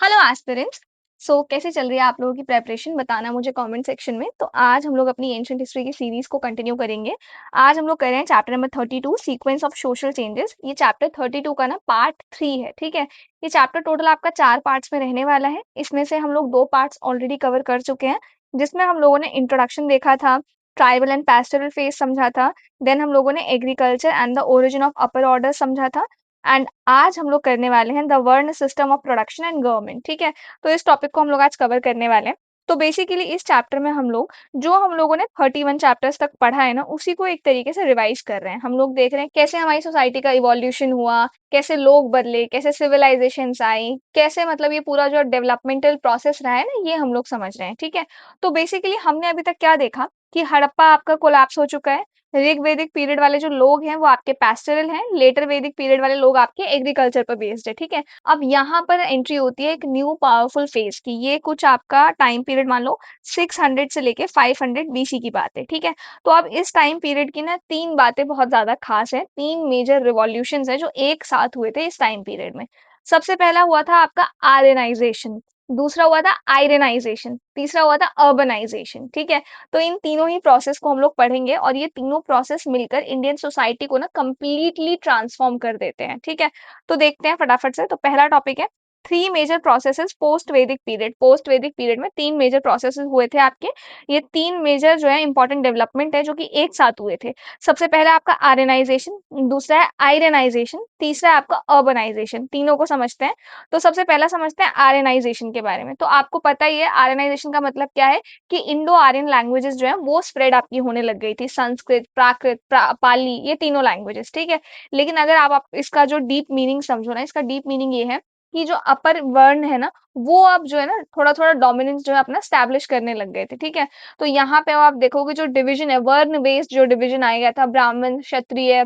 Hello aspirants. कैसे चल रही है आप लोगों की प्रेपरेशन बताना मुझे कमेंट सेक्शन में। तो आज हम लोग अपनी एंशिएंट हिस्ट्री की सीरीज को कंटिन्यू करेंगे। आज हम लोग कर रहे हैं chapter number 32 sequence of social changes. ये चैप्टर 32 का ना पार्ट 3 है, ठीक है। ये चैप्टर टोटल आपका 4 पार्ट्स में रहने वाला है। इसमें से हम लोग 2 पार्ट्स ऑलरेडी कवर कर चुके हैं, जिसमें हम लोगों ने इंट्रोडक्शन देखा था, ट्राइबल एंड पैस्टोरल फेज समझा था, देन हम लोगों ने agriculture and the origin of upper order समझा था, एंड आज हम लोग करने वाले हैं द वर्ण system of production and government, ठीक है। तो इस टॉपिक को हम लोग आज कवर करने वाले हैं। तो बेसिकली इस चैप्टर में हम लोग जो हम लोगों ने 31 चैप्टर्स तक पढ़ा है ना, उसी को एक तरीके से रिवाइज कर रहे हैं। हम लोग देख रहे हैं कैसे हमारी सोसाइटी का इवोल्यूशन हुआ, कैसे लोग बदले, कैसे सिविलाइजेशंस आई, कैसे मतलब ये पूरा जो डेवलपमेंटल प्रोसेस रहा है ना, ये हम लोग समझ रहे हैं, ठीक है। तो बेसिकली हमने अभी तक क्या देखा कि हड़प्पा आपका कोलैप्स हो चुका है। ऋग वैदिक पीरियड वाले जो लोग हैं वो आपके पैस्टोरल हैं, लेटर वैदिक पीरियड वाले लोग आपके एग्रीकल्चर पर बेस्ड है, ठीक है। अब यहाँ पर एंट्री होती है एक न्यू पावरफुल फेज की। ये कुछ आपका टाइम पीरियड मान लो 600 से लेके 500 बीसी की बात है, ठीक है। तो अब इस टाइम पीरियड की ना 3 बातें बहुत ज्यादा खास है, 3 मेजर रिवॉल्यूशंस है जो एक साथ हुए थे इस टाइम पीरियड में। सबसे पहला हुआ था आपका आर्यनाइजेशन, दूसरा हुआ था आयरनाइजेशन, तीसरा हुआ था अर्बनाइजेशन, ठीक है। तो इन तीनों ही प्रोसेस को हम लोग पढ़ेंगे और ये तीनों प्रोसेस मिलकर इंडियन सोसाइटी को ना कंप्लीटली ट्रांसफॉर्म कर देते हैं, ठीक है। तो देखते हैं फटाफट से। तो पहला टॉपिक है थ्री मेजर प्रोसेसेस पोस्ट वैदिक पीरियड। पोस्ट वैदिक पीरियड में 3 मेजर प्रोसेसेस हुए थे आपके। ये 3 मेजर जो है इंपॉर्टेंट डेवलपमेंट है जो कि एक साथ हुए थे। सबसे पहला आपका आर्यनाइजेशन, दूसरा है आयरनाइजेशन, तीसरा है आपका अर्बनाइजेशन। तीनों को समझते हैं। तो सबसे पहला समझते हैं आर्यनाइजेशन के बारे में। तो आपको पता ही है आर्यनाइजेशन का मतलब क्या है कि इंडो आर्यन लैंग्वेजेस जो है वो स्प्रेड आपकी होने लग गई थी, संस्कृत, प्राकृत, पाली, ये तीनों लैंग्वेजेस, ठीक है। लेकिन अगर आप इसका जो डीप मीनिंग समझो ना, इसका डीप मीनिंग ये है कि जो अपर वर्ण है ना, वो अब जो है ना थोड़ा थोड़ा डोमिनेंस जो है अपना स्टैब्लिश करने लग गए थे, ठीक है। तो यहाँ पे आप देखोगे जो डिविजन है, वर्ण बेस्ड जो डिविजन आ गया था, ब्राह्मण, क्षत्रिय,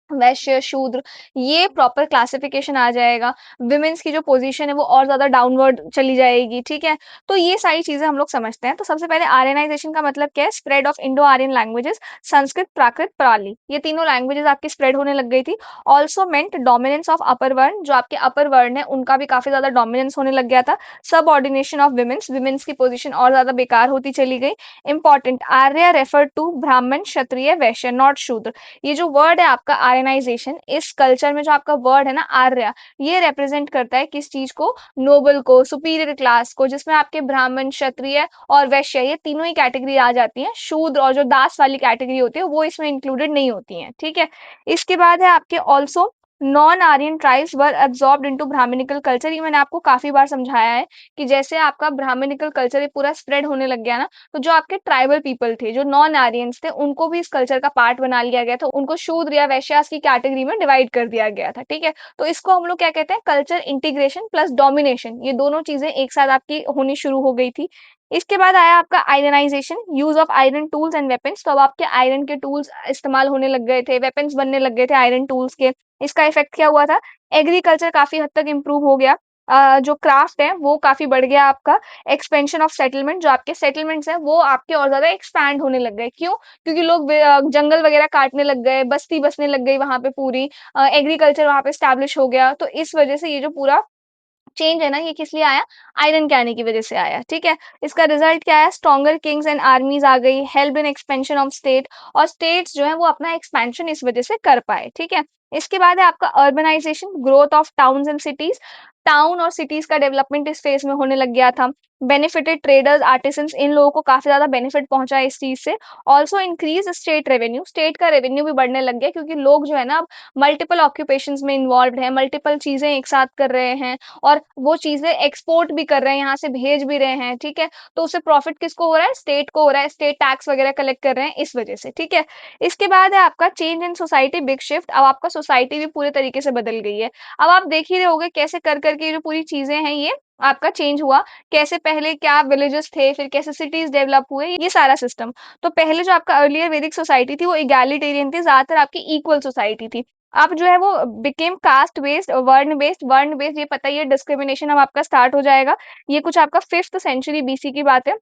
वैश्य, शूद्र, ये प्रॉपर क्लासिफिकेशन आ जाएगा। विमेन्स की जो पोजीशन है वो और ज्यादा डाउनवर्ड चली जाएगी, ठीक है। तो ये सारी चीजें हम लोग समझते हैं। तो सबसे पहले आर्यनाइजेशन का मतलब क्या है? Spread of Indo Aryan languages, Sanskrit, Prakrit, Pali, ये तीनों लैंग्वेजेस आपकी स्प्रेड होने लग गई थी। Also meant dominance of upper varna, जो आपके अपर वर्ण है उनका भी काफी ज्यादा डोमिनेंस होने लग गया था। सब ऑर्डिनेशन ऑफ विमेन्स, विमेन्स की पोजिशन और ज्यादा बेकार होती चली गई। इंपॉर्टेंट, आर्य रेफर टू ब्राह्मण, क्षत्रिय, वैश्य, नॉट शूद्र। ये जो वर्ड है आपका आर्यनाइजेशन, इस कल्चर में जो आपका वर्ड है ना आर्य, ये रिप्रेजेंट करता है किस चीज को? नोबल को, सुपीरियर क्लास को, जिसमें आपके ब्राह्मण, क्षत्रिय और वैश्य ये तीनों ही कैटेगरी आ जाती हैं। शूद्र और जो दास वाली कैटेगरी होती है वो इसमें इंक्लूडेड नहीं होती हैं, ठीक है। इसके बाद है आपके ऑल्सो नॉन आर्यन ट्राइब्स वर एब्सॉर्ब्ड इनटू ब्राह्मणिकल कल्चर। ये मैंने आपको काफी बार समझाया है कि जैसे आपका ब्राह्मणिकल कल्चर ये पूरा स्प्रेड होने लग गया ना, तो जो आपके ट्राइबल पीपल थे, जो नॉन आर्यंस थे, उनको भी इस कल्चर का पार्ट बना लिया गया था। उनको शूद्र या वैश्यास की कैटेगरी में डिवाइड कर दिया गया था, ठीक है। तो इसको हम लोग क्या कहते हैं? कल्चर इंटीग्रेशन प्लस डोमिनेशन, ये दोनों चीजें एक साथ आपकी होनी शुरू हो गई थी। इसके बाद आया आपका ironisation, use of iron tools and weapons. तो अब आपके आयरन के टूल्स इस्तेमाल होने लग गए थे, वेपन्स बनने लग गए थे आयरन टूल्स के। इसका इफेक्ट क्या हुआ था? एग्रीकल्चर काफी हद तक इंप्रूव हो गया। जो क्राफ्ट है वो काफी बढ़ गया आपका। एक्सपेंशन ऑफ सेटलमेंट, जो आपके सेटलमेंट्स हैं वो आपके और ज्यादा एक्सपैंड होने लग गए। क्यों? क्योंकि लोग जंगल वगैरह काटने लग गए, बस्ती बसने लग गई वहां पे पूरी, एग्रीकल्चर वहां पे स्टैब्लिश हो गया। तो इस वजह से ये जो पूरा चेंज है ना, ये किस लिए आया? आयरन के आने की वजह से आया, ठीक है। इसका रिजल्ट क्या है? स्ट्रॉन्गर किंग्स एंड आर्मीज आ गई, help in expansion of state, और स्टेट्स जो है वो अपना एक्सपेंशन इस वजह से कर पाए, ठीक है। इसके बाद है आपका urbanization, growth of towns and cities. Town और सिटीज का डेवलपमेंट इस फेज में होने लग गया था। बेनिफिटेड ट्रेडर्स, आर्टिसंस, इन लोगों को काफी ज्यादा बेनिफिट पहुंचा इस चीज से। Also increase state revenue, state का रेवेन्यू भी बढ़ने लग गया, क्योंकि लोग जो है ना अब मल्टीपल ऑक्यूपेशंस में इन्वॉल्व है, मल्टीपल चीजें एक साथ कर रहे हैं, और वो चीजें एक्सपोर्ट भी कर रहे हैं, यहाँ से भेज भी रहे हैं, ठीक है। तो उससे प्रॉफिट किसको हो रहा है? स्टेट को हो रहा है। स्टेट टैक्स वगैरह कलेक्ट कर रहे हैं इस वजह से, ठीक है। इसके बाद है आपका change in society, big shift. अब आपका सोसाइटी भी पूरे तरीके से बदल गई है। अब आप देख ही रहे होगे कैसे कर करके जो पूरी चीजें हैं ये आपका चेंज हुआ। कैसे पहले क्या विलेजेस थे, फिर कैसे सिटीज डेवलप हुए, ये सारा सिस्टम। तो पहले जो आपका अर्लियर वैदिक सोसाइटी थी वो इगैलिटेरियन थी, ज्यादातर आपकी इक्वल सोसाइटी थी। अब जो है वो बिकेम कास्ट बेस्ड, वर्ण बेस्ड। वर्ण बेस्ड ये पता ही है, डिस्क्रिमिनेशन अब आपका स्टार्ट हो जाएगा। ये कुछ आपका 5th सेंचुरी बीसी की बात है।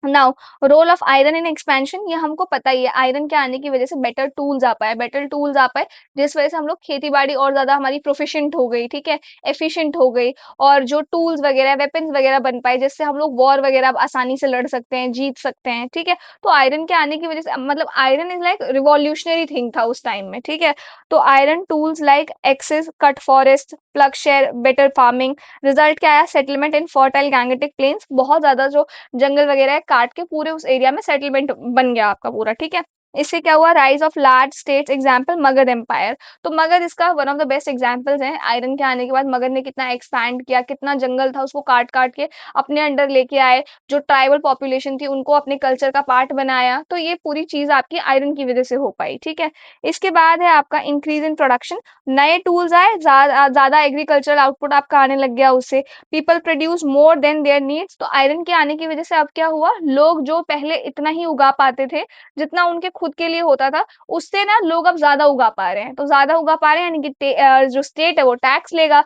Now role of iron in expansion, ये हमको पता ही है, आयरन के आने की वजह से बेटर टूल्स आ पाए, बेटर टूल्स आ पाए, जिस वजह से हम लोग खेती बाड़ी और ज्यादा हमारी प्रोफिशिएंट हो गई, ठीक है, एफिशिएंट हो गई, और जो टूल्स वगैरह वेपन्स वगैरह बन पाए, जिससे हम लोग वॉर वगैरह अब आसानी से लड़ सकते हैं, जीत सकते हैं, ठीक है। तो आयरन के आने की वजह से मतलब iron is like revolutionary thing था उस टाइम में, ठीक है। तो iron tools like axes, cut forest, ploughshare, better farming, result क्या आया, settlement in fertile Gangetic plains, बहुत ज्यादा जो जंगल वगैरह है काट के पूरे उस एरिया में सेटलमेंट बन गया आपका पूरा, ठीक है। इससे क्या हुआ, rise of large states, example Magadha empire. तो मगध इसका one of the best examples है, आयरन के आने के बाद मगध ने कितना एक्सपैंड किया, कितना जंगल था उसको काट काट के अपने अंडर लेके आए, जो ट्राइबल पॉपुलेशन थी उनको अपने कल्चर का पार्ट बनाया, तो ये पूरी चीज आपकी आयरन की वजह से हो पाई, ठीक है। इसके बाद है आपका इंक्रीज इन प्रोडक्शन, नए टूल्स आए, ज्यादा एग्रीकल्चरल आउटपुट आपका आने लग गया उससे, people produce more than there needs. तो आयरन के आने की वजह से अब क्या हुआ, लोग जो पहले इतना ही उगा पाते थे जितना उनके खुद के लिए होता था, उससे ना लोग अब ज्यादा उगा पा रहे हैं, तो ज्यादा उगा पा रहे हैं यानी कि जो स्टेट है वो टैक्स लेगा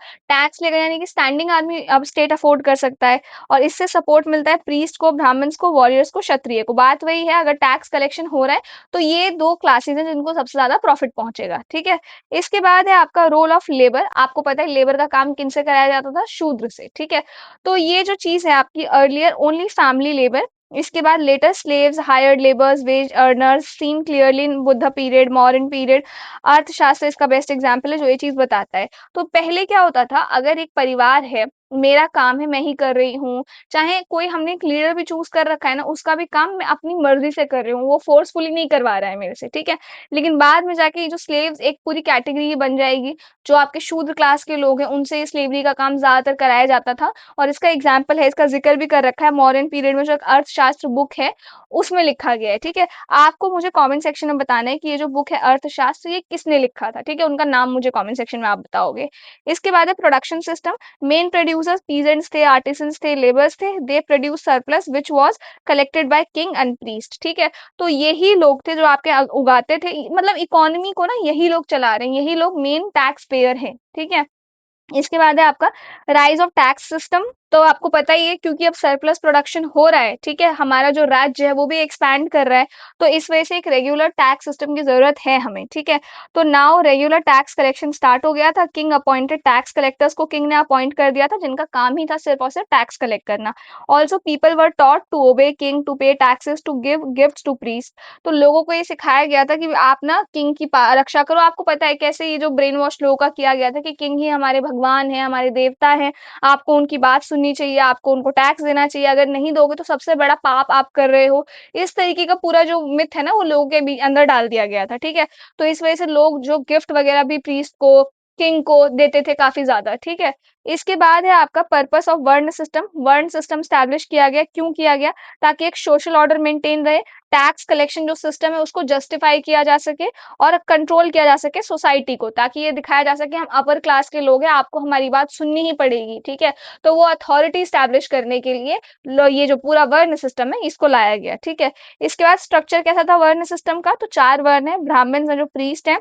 यानी कि स्टैंडिंग आदमी अब स्टेट अफोर्ड कर सकता है, और इससे सपोर्ट मिलता है प्रीस्ट को, ब्राह्मण्स को, वॉरियर्स को, क्षत्रिय को। बात वही है, अगर टैक्स कलेक्शन हो रहा है तो ये दो क्लासेस हैं जिनको सबसे ज्यादा प्रॉफिट पहुंचेगा, ठीक है। इसके बाद है आपका रोल ऑफ लेबर, आपको पता है लेबर का काम किन से कराया जाता था, शूद्र से, ठीक है। तो ये जो चीज है आपकी अर्लियर ओनली फैमिली लेबर, इसके बाद later slaves, hired labours, wage earners, seen clearly in Buddha period, modern period. Arthashastra इसका बेस्ट एग्जांपल है जो ये चीज बताता है। तो पहले क्या होता था, अगर एक परिवार है, मेरा काम है, मैं ही कर रही हूँ, चाहे कोई हमने एक लीडर भी चूज कर रखा है ना, उसका भी काम मैं अपनी मर्जी से कर रही हूँ, वो फोर्सफुली नहीं करवा रहा है मेरे से, ठीक है। लेकिन बाद में जाके ये जो स्लेव्स एक पूरी कैटेगरी बन जाएगी, जो आपके शूद्र क्लास के लोग हैं, उनसे स्लेवरी का काम ज्यादातर कराया जाता था। और इसका एग्जाम्पल है, इसका जिक्र भी कर रखा है मॉडर्न पीरियड में, जो एक अर्थशास्त्र बुक है उसमें लिखा गया है, ठीक है। आपको मुझे कमेंट सेक्शन में बताना है कि ये जो बुक है अर्थशास्त्र, ये किसने लिखा था, ठीक है, उनका नाम मुझे कमेंट सेक्शन में आप बताओगे। इसके बाद है production system, main producers peasants थे, आर्टिसंस थे, लेबर्स थे, they produce surplus which was collected by king and priest, ठीक है। तो यही लोग थे जो आपके उगाते थे, मतलब इकोनॉमी को ना यही लोग चला रहे हैं, यही लोग मेन टैक्स पेयर हैं, ठीक है। इसके बाद है आपका राइज ऑफ टैक्स सिस्टम। तो आपको पता ही है, क्योंकि अब सरप्लस प्रोडक्शन हो रहा है, ठीक है, हमारा जो राज्य है वो भी एक्सपैंड कर रहा है, तो इस वजह से एक रेगुलर टैक्स सिस्टम की जरूरत है हमें, ठीक है। तो now regular tax collection start हो गया था, किंग अपॉइंटेड टैक्स कलेक्टर्स को किंग ने अपॉइंट कर दिया था, जिनका काम ही था सिर्फ और सिर्फ टैक्स कलेक्ट करना। Also people were taught to obey king, to pay taxes, to give gift to priest. तो लोगों को ये सिखाया गया था कि आप ना किंग की रक्षा करो। आपको पता है कैसे ये जो ब्रेन वॉश लोगों का किया गया था कि किंग ही हमारे भगवान है, हमारे देवता है, आपको उनकी बात सुननी चाहिए, आपको उनको टैक्स देना चाहिए, अगर नहीं दोगे तो सबसे बड़ा पाप आप कर रहे हो। इस तरीके का पूरा जो मिथ है ना, वो लोगों के अंदर डाल दिया गया था, ठीक है। तो इस वजह से लोग जो गिफ्ट वगैरह भी प्रीस्ट को, किंग को देते थे काफी ज्यादा, ठीक है। इसके बाद है आपका पर्पस ऑफ वर्ण सिस्टम स्टैब्लिश किया गया, क्यों किया गया, ताकि एक सोशल ऑर्डर मेंटेन रहे, टैक्स कलेक्शन जो सिस्टम है उसको जस्टिफाई किया जा सके और कंट्रोल किया जा सके सोसाइटी को, ताकि ये दिखाया जा सके हम अपर क्लास के लोग हैं, आपको हमारी बात सुननी ही पड़ेगी, ठीक है। तो वो अथॉरिटी स्टैब्लिश करने के लिए ये जो पूरा वर्ण सिस्टम है इसको लाया गया, ठीक है। इसके बाद स्ट्रक्चर कैसा था वर्ण सिस्टम का, तो चार वर्ण है, ब्राह्मण जो प्रीस्ट है,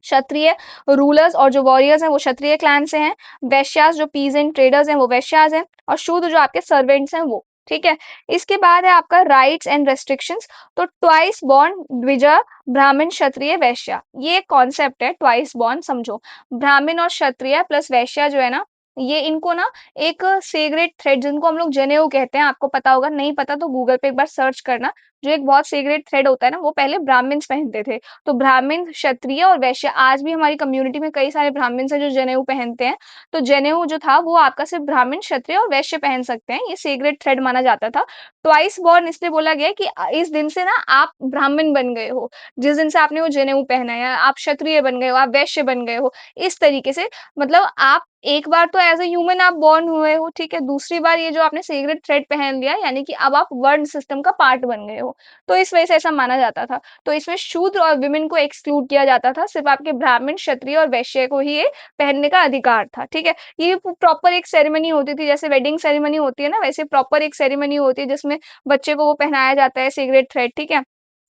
क्षत्रिय रूलर्स और जो वॉरियर्स हैं वो क्षत्रिय क्लैन से हैं, वैश्यास जो पीजेंट ट्रेडर्स हैं वो वैश्यास हैं, और शूद्र जो आपके सर्वेंट्स हैं वो, ठीक है। इसके बाद है आपका राइट्स एंड रेस्ट्रिक्शंस। तो ट्वाइस बॉर्न द्विजा, ब्राह्मण क्षत्रिय वैश्या, ये कॉन्सेप्ट है ट्वाइस बॉर्न, समझो। ब्राह्मण और क्षत्रिय प्लस वैश्या जो है ना, ये इनको ना एक सेग्रेट थ्रेड, जिनको हम लोग जनेऊ कहते हैं, आपको पता होगा, नहीं पता तो गूगल पे एक बार सर्च करना, जो एक बहुत सेग्रेट थ्रेड होता है ना, वो पहले ब्राह्मण्स पहनते थे। तो ब्राह्मण, क्षत्रिय और वैश्य, आज भी हमारी कम्युनिटी में कई सारे ब्राह्मण्स हैं जो जनेऊ पहनते हैं। तो जनेऊ जो था वो आपका सिर्फ ब्राह्मण, क्षत्रिय और वैश्य पहन सकते हैं, ये सेग्रेट थ्रेड माना जाता था। ट्वाइस बॉर्न इसलिए बोला गया कि इस दिन से ना आप ब्राह्मण बन गए हो, जिस दिन से आपने वो जनेऊ पहना है, आप क्षत्रिय बन गए हो, आप वैश्य बन गए हो, इस तरीके से, मतलब आप एक बार तो एज ए ह्यूमन आप बॉर्न हुए हो, ठीक है, दूसरी बार ये जो आपने सेग्रेट थ्रेड पहन लिया, यानी कि अब आप वर्ण सिस्टम का पार्ट बन गए हो, तो इस वजह से ऐसा माना जाता था। तो इसमें शूद्र और विमेन को एक्सक्लूड किया जाता था, सिर्फ आपके ब्राह्मण, क्षत्रिय और वैश्य को ही ये पहनने का अधिकार था, ठीक है। ये प्रॉपर एक सेरेमनी होती थी, जैसे वेडिंग सेरेमनी होती है ना, वैसे प्रॉपर एक सेरेमनी होती है जिसमें बच्चे को वो पहनाया जाता है सिगरेट थ्रेड, ठीक है।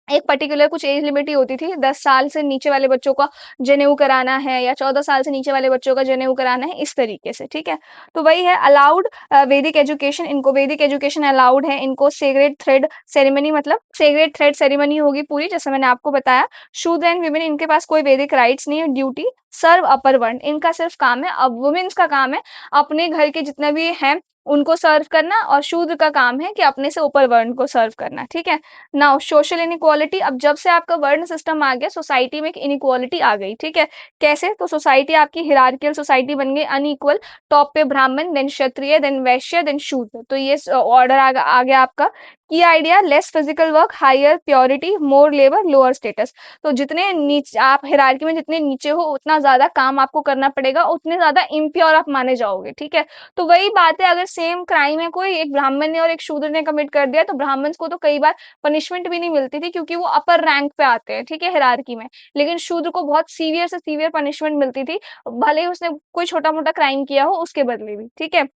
एक पर्टिकुलर कुछ एज लिमिट ही होती थी, 10 साल से नीचे वाले बच्चों का जनेऊ कराना है या 14 साल से नीचे वाले बच्चों का जनेऊ कराना है, इस तरीके से, ठीक है? तो वही है अलाउड वैदिक एजुकेशन, इनको वैदिक एजुकेशन अलाउड है, इनको सेक्रेड थ्रेड सेरेमनी मतलब सेक्रेड थ्रेड सेरेमनी होगी पूरी, जैसे मैंने आपको बताया। शूद्र एंड वुमेन इनके पास कोई वैदिक राइट्स नहीं है, ड्यूटी सर्व अपर वर्ण, इनका सिर्फ काम है, अब वुमेन्स का काम है अपने घर के जितने भी हैं, उनको सर्व करना और शूद्र का काम है कि अपने से ऊपर वर्ण को सर्व करना, ठीक है? नाउ सोशल इनइक्वालिटी, अब जब से आपका वर्ण सिस्टम आ गया सोसाइटी में एक इनइक्वालिटी आ गई, ठीक है? कैसे? तो सोसाइटी आपकी हिरार्कियल सोसाइटी बन गई, अनइक्वल। टॉप पे Brahmin, then Kshatriya, then Vaishya, then Shudra, तो ये ऑर्डर आ गया आपका। Key idea, less physical work, higher purity, more labour, lower status. तो जितने नीचे आप हिरार्की में जितने नीचे हो उतना ज्यादा काम आपको करना पड़ेगा, उतने ज्यादा इम्प्योर आप माने जाओगे, ठीक है? तो वही बात है, अगर सेम क्राइम है कोई एक ब्राह्मण ने और एक शूद्र ने कमिट कर दिया तो ब्राह्मण को तो कई बार पनिशमेंट भी नहीं मिलती थी क्योंकि वो अपर रैंक पे आते हैं, ठीक है, हायरार्की में। लेकिन शूद्र को बहुत सीवियर से सीवियर पनिशमेंट मिलती थी, भले ही उसने कोई छोटा-मोटा क्राइम किया हो उसके बदले भी, ठीक है?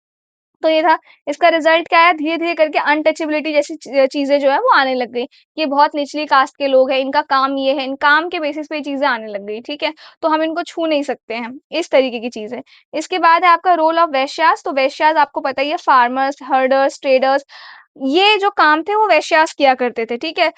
तो ये था, इसका रिजल्ट क्या है, धीरे-धीरे करके अनटचेबिलिटी जैसी चीज़ें जो है वो आने लग गई। ये बहुत निचली कास्ट के लोग हैं, इनका काम ये है, इन काम के बेसिस पे ये चीज़ें आने लग गई, ठीक है? तो हम इनको छू नहीं सकते हैं, इस तरीके की चीज़ें। इसके बाद है आपका रोल ऑफ वैश्यास, तो वैश्यास आपको पता ही है फार्मर्स, हर्डर्स, ट्रेडर्स, ये जो काम थे वो वैश्यास किया करते थे, ठीक है?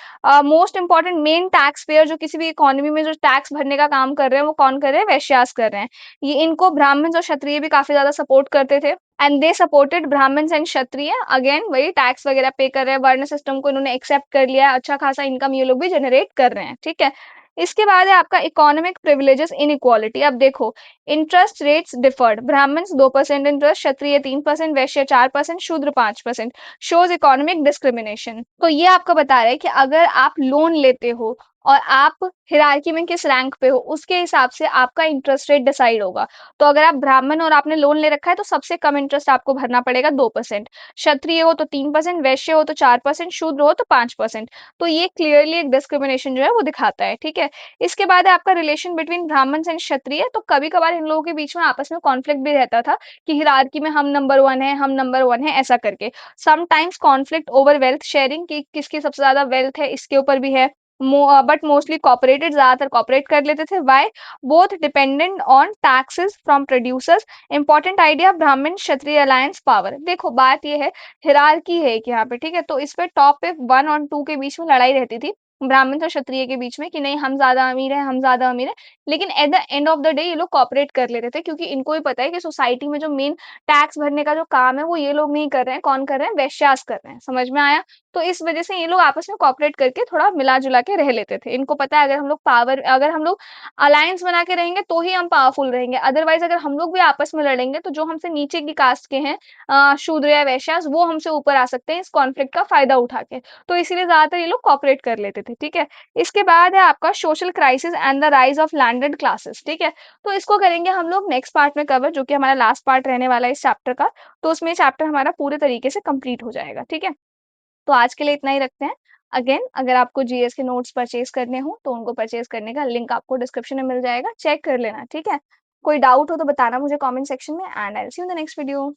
Most important main tax payer जो किसी भी इकोनॉमी में जो टैक्स भरने का काम कर रहे हैं, वो कौन कर रहे हैं? वैश्यास कर रहे हैं। ये इनको ब्राह्मण्स और क्षत्रिय भी काफ़ी ज़्यादा सपोर्ट करते थे and they supported Brahmans and Kshatriya, again वही टैक्स वगैरह पे कर रहे हैं, वर्ण सिस्टम को इन्होंने एक्सेप्ट कर लिया है, अच्छा खासा इनकम ये लोग भी जनरेट कर रहे हैं, ठीक है? इसके बाद है आपका इकोनॉमिक प्रिविलेजेस इनइक्वालिटी। अब देखो, interest rates differed, Brahmins 2% interest, Kshatriya 3%, Vaishya 4%, शूद्र 5%, शोज इकोनॉमिक डिस्क्रिमिनेशन। तो ये आपको बता रहा है कि अगर आप लोन लेते हो और आप हिरार्की में किस रैंक पे हो उसके हिसाब से आपका इंटरेस्ट रेट डिसाइड होगा। तो अगर आप ब्राह्मण और आपने लोन ले रखा है तो सबसे कम इंटरेस्ट आपको भरना पड़ेगा 2%, क्षत्रिय हो तो 3%, वैश्य हो तो 4%, शूद्र हो तो 5%। तो ये क्लियरली एक डिस्क्रिमिनेशन जो है वो दिखाता है, ठीक है? इसके बाद है आपका रिलेशन बिटवीन ब्राह्मण एंड क्षत्रिय, तो कभी कभार इन लोगों के बीच में आपस में कॉन्फ्लिक्ट भी रहता था कि हिरार्की में हम नंबर वन है, हम नंबर वन है, ऐसा करके। Sometimes conflict over wealth sharing, की किसकी सबसे ज्यादा वेल्थ है इसके ऊपर भी है, बट मोस्टली कॉपरेटेड, ज्यादातर कॉपरेट कर लेते थे। Why? Both dependent on taxes from producers. Important idea, Brahman Kshatriya alliance power. देखो बात ये है, हिरार्की है एक यहाँ पे, ठीक है? तो इस पे टॉप पे 1 और 2 के बीच में लड़ाई रहती थी, ब्राह्मण और क्षत्रिय के बीच में, कि नहीं हम ज्यादा अमीर है, हम ज्यादा अमीर है। लेकिन at the end of the day ये लोग कॉपरेट कर लेते थे क्योंकि इनको भी पता है कि सोसाइटी में जो मेन टैक्स भरने का जो काम है वो ये लोग नहीं कर रहे हैं, कौन कर रहे हैं? वैश्यास कर रहे हैं। समझ में आया? तो इस वजह से ये लोग आपस में कॉपरेट करके थोड़ा मिला-जुला के रह लेते थे। इनको पता है अगर हम लोग अलायंस बना के रहेंगे तो ही हम पावरफुल रहेंगे। अदरवाइज़ अगर हम लोग भी आपस में लड़ेंगे तो जो हमसे नीचे की कास्ट के हैं शूद्र या वैश्यास, वो हमसे ऊपर आ सकते हैं इस कॉन्फ्लिक्ट का फ़ायदा उठा के। तो इसीलिए ज़्यादातर ये लोग कॉपरेट कर लेते थे, ठीक है? इसके बाद है आपका social crisis and the rise of landed classes, ठीक है? तो इसको करेंगे हम लोग नेक्स्ट पार्ट में कवर, जो कि हमारा लास्ट पार्ट रहने वाला है इस चैप्टर का। तो उसमें ये चैप्टर हमारा पूरे तरीके से कंप्लीट हो जाएगा, ठीक है? तो आज के लिए इतना ही रखते हैं। अगेन अगर आपको जीएस के नोट्स परचेज़ करने हो तो उनको परचेज़ करने का लिंक आपको डिस्क्रिप्शन में मिल जाएगा, चेक कर लेना, ठीक है? कोई डाउट हो तो बताना मुझे कमेंट सेक्शन में and I will see you in the next video.